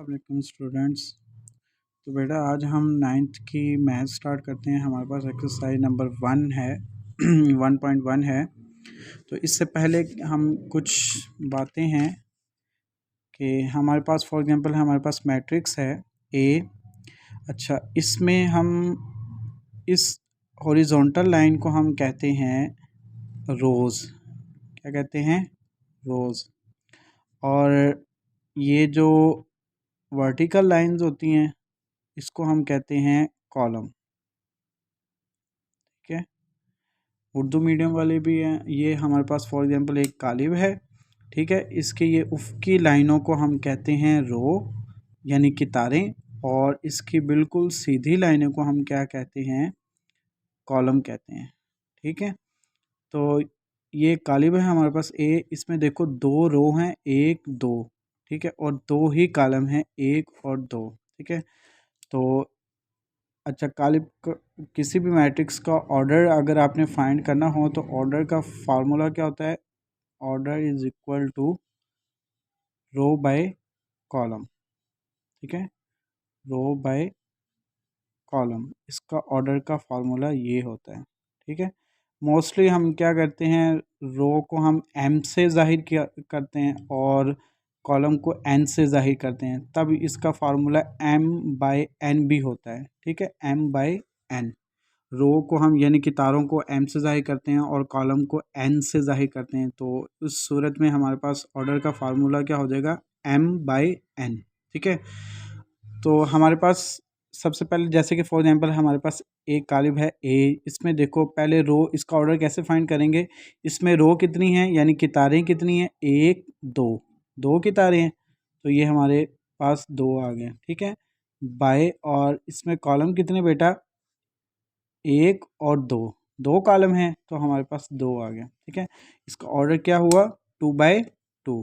वालेकुम स्टूडेंट्स। तो बेटा आज हम नाइन्थ की मैथ स्टार्ट करते हैं। हमारे पास एक्सरसाइज नंबर 1 है 1.1 है। तो इससे पहले हम कुछ बातें हैं कि हमारे पास फॉर एग्जांपल हमारे पास मैट्रिक्स है ए। अच्छा, इसमें हम इस हॉरिजॉन्टल लाइन को हम कहते हैं रोज़। क्या कहते हैं? रोज़। और ये जो वर्टिकल लाइंस होती हैं इसको हम कहते हैं कॉलम। ठीक है, उर्दू मीडियम वाले भी हैं। ये हमारे पास फॉर एग्जांपल एक कालिब है, ठीक है। इसके ये उफ़क़ी लाइनों को हम कहते हैं रो यानी कितारें, और इसकी बिल्कुल सीधी लाइनों को हम क्या कहते हैं? कॉलम कहते हैं। ठीक है, तो ये कालिब है हमारे पास ए। इसमें देखो 2 रो हैं, 1 2, ठीक है, और 2 ही कॉलम हैं, 1 और 2। ठीक है, तो अच्छा, किसी भी मैट्रिक्स का ऑर्डर अगर आपने फाइंड करना हो तो ऑर्डर का फार्मूला क्या होता है? Order is equal to row by column. ठीक है, रो बाय कॉलम, इसका ऑर्डर का फार्मूला ये होता है। ठीक है, मोस्टली हम क्या करते हैं, रो को हम एम से जाहिर किया करते हैं और कॉलम को एन से जाहिर करते हैं, तब इसका फार्मूला एम बाय एन भी होता है। ठीक है, एम बाय एन। रो को हम यानी कि तारों को एम से ज़ाहिर करते हैं और कॉलम को एन से ज़ाहिर करते हैं, तो उस सूरत में हमारे पास ऑर्डर का फार्मूला क्या हो जाएगा? M by N. ठीक है, तो हमारे पास सबसे पहले जैसे कि फॉर एग्जांपल हमारे पास एक कालिब है ए। इसमें देखो पहले रो, इसका ऑर्डर कैसे फाइंड करेंगे? इसमें रो कितनी है यानी कि तारें कितनी हैं? 1 2, 2 की तारें हैं, तो ये हमारे पास 2 आ गए। ठीक है, बाय, और इसमें कॉलम कितने बेटा? 1 और 2, 2 कॉलम हैं, तो हमारे पास 2 आ गया। ठीक है, इसका ऑर्डर क्या हुआ? 2/2।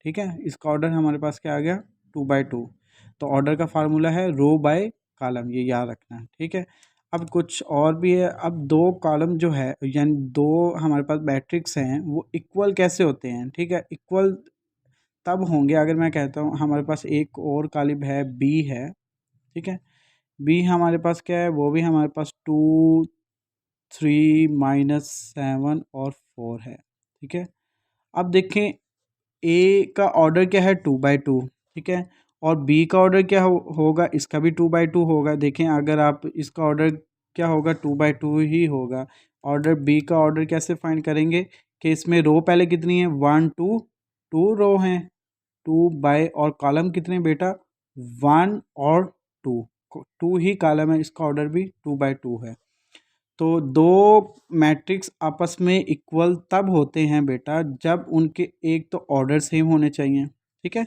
ठीक है, इसका ऑर्डर हमारे पास क्या आ गया? 2/2। तो ऑर्डर का फार्मूला है रो बाय कॉलम, ये याद रखना है। ठीक है, अब कुछ और भी है। अब 2 कॉलम जो है यानी 2 हमारे पास मैट्रिक्स हैं, वो इक्वल कैसे होते हैं? ठीक है, इक्वल तब होंगे अगर मैं कहता हूँ हमारे पास एक और कालिब है बी है। ठीक है, बी हमारे पास क्या है? वो भी हमारे पास 2 3 -7 और 4 है। ठीक है, अब देखें ए का ऑर्डर क्या है? 2/2। ठीक है, और बी का ऑर्डर क्या होगा? इसका भी 2/2 होगा। देखें अगर आप इसका ऑर्डर क्या होगा? 2/2 ही होगा। ऑर्डर बी का ऑर्डर कैसे फाइंड करेंगे कि इसमें रो पहले कितनी है? 1 2, 2 रो हैं, 2 बाय, और कॉलम कितने बेटा? 1 और 2, 2 ही कॉलम है, इसका ऑर्डर भी 2/2 है। तो 2 मैट्रिक्स आपस में इक्वल तब होते हैं बेटा जब उनके एक तो ऑर्डर सेम होने चाहिए। ठीक है,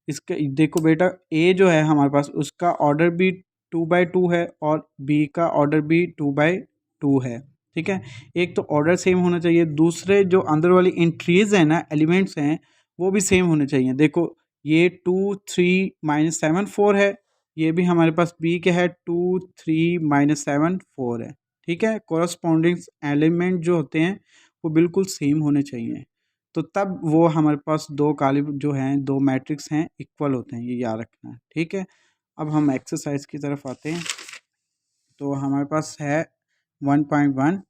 इसका देखो बेटा, ए जो है हमारे पास उसका ऑर्डर भी 2/2 है और बी का ऑर्डर भी 2/2 है। ठीक है, एक तो ऑर्डर सेम होना चाहिए, दूसरे जो अंदर वाली एंट्रीज हैं ना, एलिमेंट्स हैं, वो भी सेम होने चाहिए। देखो ये 2 3 -7 4 है, ये भी हमारे पास बी के है 2 3 -7 4 है। ठीक है, कोरस्पॉन्डिंग एलिमेंट जो होते हैं वो बिल्कुल सेम होने चाहिए, तो तब वो हमारे पास 2 कालिब जो हैं, 2 मैट्रिक्स हैं, इक्वल होते हैं, ये याद रखना है। ठीक है, अब हम एक्सरसाइज की तरफ आते हैं। तो हमारे पास है 1.1।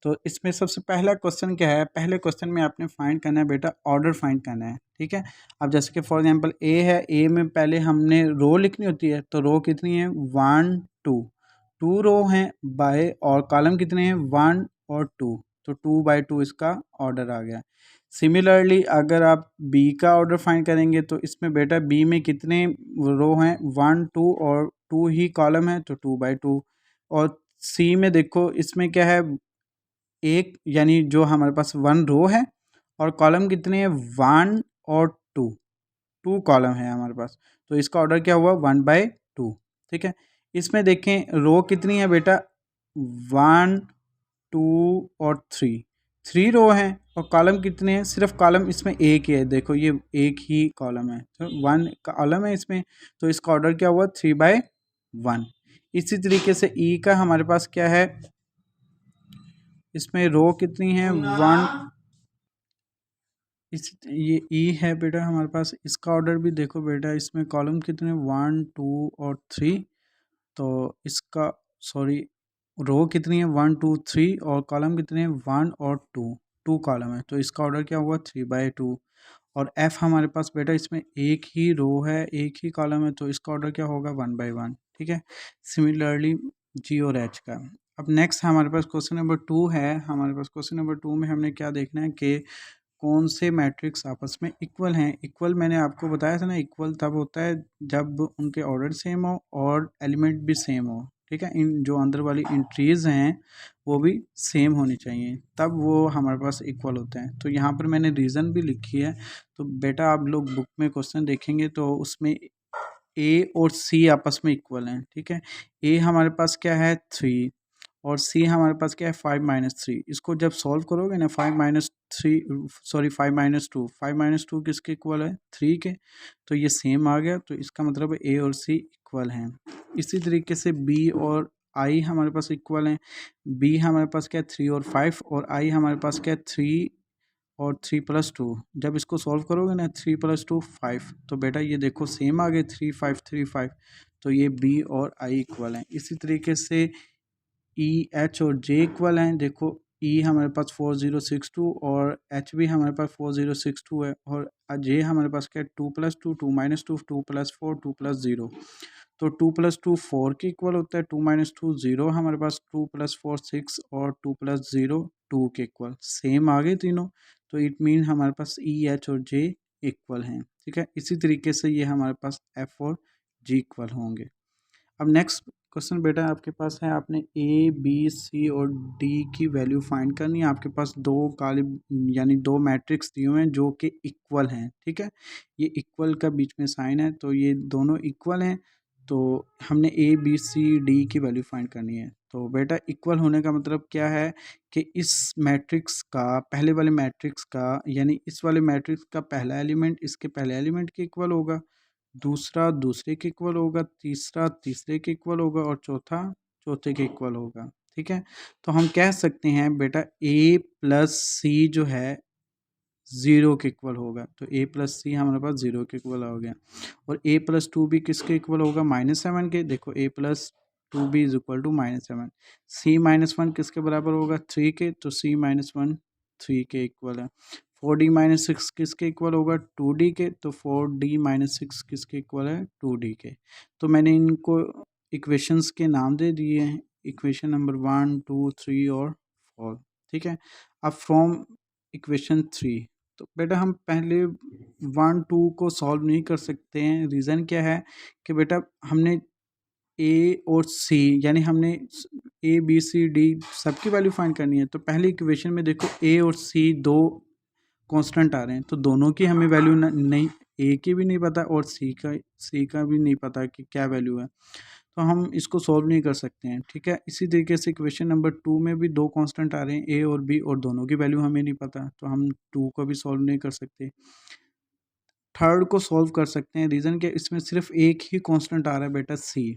तो इसमें सबसे पहला क्वेश्चन क्या है? पहले क्वेश्चन में आपने फाइंड करना है बेटा, ऑर्डर फाइंड करना है। ठीक है, अब जैसे कि फॉर एग्जांपल ए है, ए में पहले हमने रो लिखनी होती है, तो रो कितनी है? 1 2, 2 रो हैं बाय, और कॉलम कितने हैं? 1 और 2, तो 2/2 इसका ऑर्डर आ गया। सिमिलरली अगर आप बी का ऑर्डर फाइंड करेंगे तो इसमें बेटा बी में कितने रो हैं? 1 2 और 2 ही कॉलम है, तो 2/2। और सी में देखो इसमें क्या है? एक यानी जो हमारे पास 1 रो है, और कॉलम कितने हैं? 1 और 2, 2 कॉलम है हमारे पास, तो इसका ऑर्डर क्या हुआ? 1/2। ठीक है, इसमें देखें रो कितनी है बेटा? 1 2 और 3, 3 रो हैं, और कॉलम कितने हैं? सिर्फ कॉलम इसमें एक ही है, देखो ये एक ही कॉलम है, तो 1 कॉलम है इसमें, तो इसका ऑर्डर क्या हुआ? 3/1। इसी तरीके से ई का हमारे पास क्या है? इसमें रो कितनी है? 1 इस ये ई है बेटा हमारे पास, इसका ऑर्डर भी देखो बेटा, इसमें कॉलम कितने 1 2 और 3, तो इसका सॉरी रो कितनी है 1 2 3 और कॉलम कितने हैं 1 और 2 कॉलम है, तो इसका ऑर्डर क्या हुआ 3/2। और एफ हमारे पास बेटा इसमें एक ही रो है एक ही कॉलम है, तो इसका ऑर्डर क्या होगा 1/1। ठीक है, सिमिलरली जी और एच का। अब नेक्स्ट हमारे पास क्वेश्चन नंबर 2 है। हमारे पास क्वेश्चन नंबर 2 में हमने क्या देखना है कि कौन से मैट्रिक्स आपस में इक्वल हैं। इक्वल मैंने आपको बताया था ना, इक्वल तब होता है जब उनके ऑर्डर सेम हो और एलिमेंट भी सेम हो। ठीक है, इन जो अंदर वाली एंट्रीज हैं वो भी सेम होनी चाहिए, तब वो हमारे पास इक्वल होते हैं। तो यहाँ पर मैंने रीज़न भी लिखी है, तो बेटा आप लोग बुक में क्वेश्चन देखेंगे तो उसमें ए और सी आपस में इक्वल हैं। ठीक है, ए हमारे पास क्या है 3 और सी हमारे पास क्या है 5-3। इसको जब सॉल्व करोगे ना 5-3 सॉरी 5-2, 5-2 किसके इक्वल है 3 के, तो ये सेम आ गया, तो इसका मतलब ए और सी इक्वल हैं। इसी तरीके से बी और आई हमारे पास इक्वल हैं। बी हमारे पास क्या है 3 और 5 और आई हमारे पास क्या है 3 और 3+2। जब इसको सॉल्व करोगे ना 3+2 5, तो बेटा ये देखो सेम आ गए 3 5 3 5, तो ये बी और आई इक्वल हैं। इसी तरीके से ई एच और जे इक्वल हैं। देखो ई हमारे पास 4062 और एच भी हमारे पास 4062 है, और जे हमारे पास क्या है 2+2 2-2 2+4 2+0, तो 2+2 4 के इक्वल होता है, 2-2 0, हमारे पास 2+4 6 और 2+0 2 के इक्वल सेम आ गए तीनों, तो इट मीन हमारे पास ई एच और जे इक्वल हैं। ठीक है, इसी तरीके से ये हमारे पास एफ और जी इक्वल होंगे। अब नेक्स्ट क्वेश्चन बेटा आपके पास है, आपने ए बी सी और डी की वैल्यू फाइंड करनी है। आपके पास दो काली यानी दो मैट्रिक्स दिए हुए हैं जो कि इक्वल हैं। ठीक है, ये इक्वल का बीच में साइन है, तो ये दोनों इक्वल हैं, तो हमने ए बी सी डी की वैल्यू फाइंड करनी है। तो बेटा इक्वल होने का मतलब क्या है कि इस मैट्रिक्स का पहले वाले मैट्रिक्स का यानी इस वाले मैट्रिक्स का पहला एलिमेंट इसके पहले एलिमेंट के इक्वल होगा, दूसरा दूसरे के इक्वल होगा, तीसरा तीसरे के इक्वल होगा और चौथा चौथे के इक्वल होगा। ठीक है, तो हम कह सकते हैं बेटा ए प्लस सी जो है ज़ीरो के इक्वल होगा, तो ए प्लस सी हमारे पास ज़ीरो के इक्वल हो गया। और ए प्लस टू भी किसके इक्वल होगा -7 के। देखो a plus two b is equal to -7। C -1 किसके बराबर होगा 3 के, तो सी -1 3 के इक्वल है। 4d-6 किसके इक्वल होगा 2d के, तो 4d-6 किसके इक्वल है 2d के। तो मैंने इनको इक्वेशंस के नाम दे दिए हैं, इक्वेशन नंबर 1 2 3 और 4। ठीक है, अब फ्रॉम इक्वेशन 3, तो बेटा हम पहले 1 2 को सॉल्व नहीं कर सकते हैं। रीज़न क्या है कि बेटा हमने ए और सी यानी हमने ए बी सी डी सबकी वैल्यू फाइंड करनी है, तो पहले इक्वेशन में देखो ए और सी दो कांस्टेंट आ रहे हैं, तो दोनों की हमें वैल्यू नहीं, ए की भी नहीं पता और सी का भी नहीं पता कि क्या वैल्यू है, तो हम इसको सॉल्व नहीं कर सकते हैं। ठीक है, इसी तरीके से इक्वेशन नंबर 2 में भी दो कांस्टेंट आ रहे हैं ए और बी, और दोनों की वैल्यू हमें नहीं पता, तो हम 2 को भी सॉल्व नहीं कर सकते। थर्ड को सॉल्व कर सकते हैं, रीज़न क्या, इसमें सिर्फ एक ही कांस्टेंट आ रहा है बेटा सी।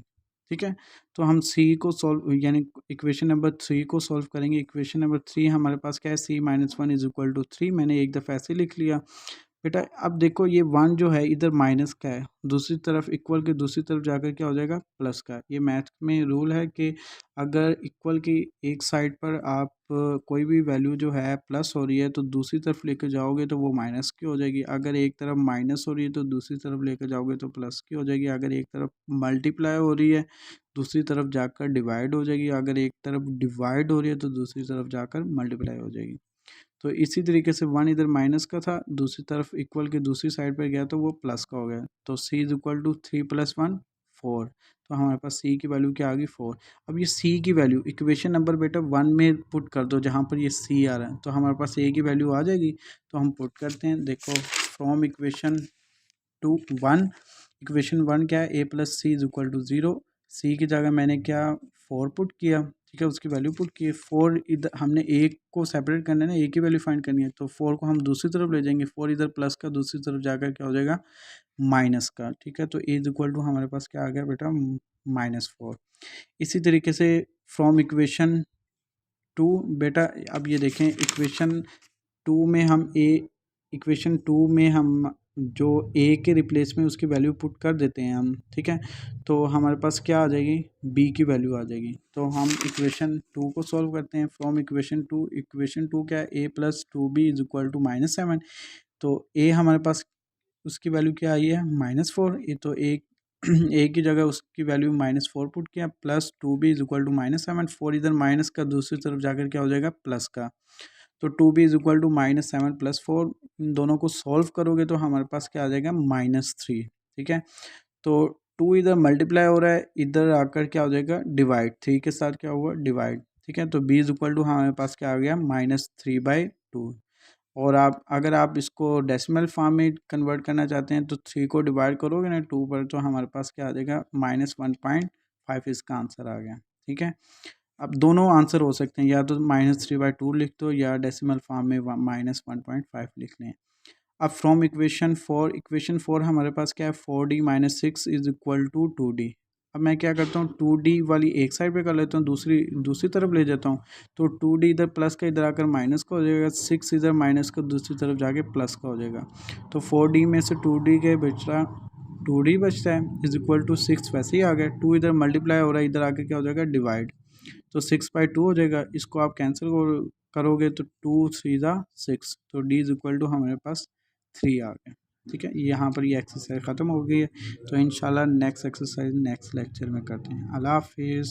ठीक है, तो हम सी को सॉल्व यानी इक्वेशन नंबर 3 को सॉल्व करेंगे। इक्वेशन नंबर 3 हमारे पास क्या है C-1 इज इक्वल टू 3, मैंने एक दफ़ा ऐसे लिख लिया बेटा। अब देखो ये 1 जो है इधर माइनस का है, दूसरी तरफ इक्वल के दूसरी तरफ जाकर क्या हो जाएगा प्लस का। ये मैथ में रूल है कि अगर इक्वल की एक साइड पर आप कोई भी वैल्यू जो है प्लस हो रही है तो दूसरी तरफ लेकर जाओगे तो वो माइनस की हो जाएगी, अगर एक तरफ माइनस हो रही है तो दूसरी तरफ लेकर जाओगे तो प्लस की हो जाएगी, अगर एक तरफ मल्टीप्लाई हो रही है दूसरी तरफ जाकर डिवाइड हो जाएगी, अगर एक तरफ डिवाइड हो रही है तो दूसरी तरफ जाकर मल्टीप्लाई हो जाएगी। तो इसी तरीके से 1 इधर माइनस का था, दूसरी तरफ इक्वल के दूसरी साइड पर गया तो वो प्लस का हो गया, तो c इज इक्वल टू 3 + 1 4, तो हमारे पास c की वैल्यू क्या आ गई 4। अब ये c की वैल्यू इक्वेशन नंबर बेटा 1 में पुट कर दो जहाँ पर ये c आ रहा है, तो हमारे पास a की वैल्यू आ जाएगी, तो हम पुट करते हैं। देखो फ्रॉम इक्वेशन 1 इक्वेशन 1 क्या है a + c is equal to 0, c की जगह मैंने क्या 4 पुट किया। ठीक है, उसकी वैल्यू पुट की 4, इधर हमने एक को सेपरेट करना है ना, एक ही वैल्यू फाइंड करनी है, तो 4 को हम दूसरी तरफ ले जाएंगे, 4 इधर प्लस का दूसरी तरफ जाकर क्या हो जाएगा माइनस का। ठीक है, तो ए इज इक्वल टू हमारे पास क्या आ गया बेटा -4। इसी तरीके से फ्रॉम इक्वेशन 2 बेटा अब ये देखें इक्वेशन 2 में हम इक्वेशन 2 में हम जो ए के रिप्लेस में उसकी वैल्यू पुट कर देते हैं हम, ठीक है, तो हमारे पास क्या आ जाएगी, बी की वैल्यू आ जाएगी। तो हम इक्वेशन 2 को सॉल्व करते हैं। फ्रॉम इक्वेशन 2 क्या है, a plus 2b is equal to -7। तो ए हमारे पास उसकी वैल्यू क्या आई है, -4। ये तो ए की जगह उसकी वैल्यू -4 पुट किया, plus 2b is equal to -7। 4 इधर माइनस का दूसरी तरफ जाकर क्या हो जाएगा, प्लस का। तो 2b इज इक्वल टू -7 + 4, इन दोनों को सॉल्व करोगे तो हमारे पास क्या आ जाएगा, -3। ठीक है, तो 2 इधर मल्टीप्लाई हो रहा है, इधर आकर क्या हो जाएगा, डिवाइड। 3 के साथ क्या हुआ, डिवाइड। ठीक है, तो b इज इक्वल टू हमारे पास क्या आ गया, -3/2। और आप अगर आप इसको डेसिमल फॉर्म में कन्वर्ट करना चाहते हैं तो 3 को डिवाइड करोगे ना 2 पर, तो हमारे पास क्या आ जाएगा, -1.5 इसका आंसर आ गया। ठीक है, अब दोनों आंसर हो सकते हैं, या तो -3/2 लिख दो या डेसिमल फॉर्म में -1.5 लिख लें। अब फ्रॉम इक्वेशन 4 हमारे पास क्या है, 4d - 6 is equal to 2d। अब मैं क्या करता हूँ, 2d वाली एक साइड पे कर लेता हूँ, दूसरी तरफ ले जाता हूँ। तो 2d इधर प्लस का इधर आकर माइनस का हो जाएगा, 6 इधर माइनस का दूसरी तरफ जाके प्लस का हो जाएगा। तो 4d में से 2d के बचता 2d बचता है, इज इक्वल टू 6 वैसे ही आ गया। 2 इधर मल्टीप्लाई हो रहा है, इधर आके क्या हो जाएगा, डिवाइड। तो 6/2 हो जाएगा। इसको आप कैंसिल करोगे तो 2 3 6, तो d इज इक्वल टू हमारे पास 3 आ गया। ठीक है, यहाँ पर ये एक्सरसाइज ख़त्म हो गई है। तो इंशाल्लाह नेक्स्ट एक्सरसाइज नेक्स्ट लेक्चर में करते हैं। अल्लाह हाफिज़।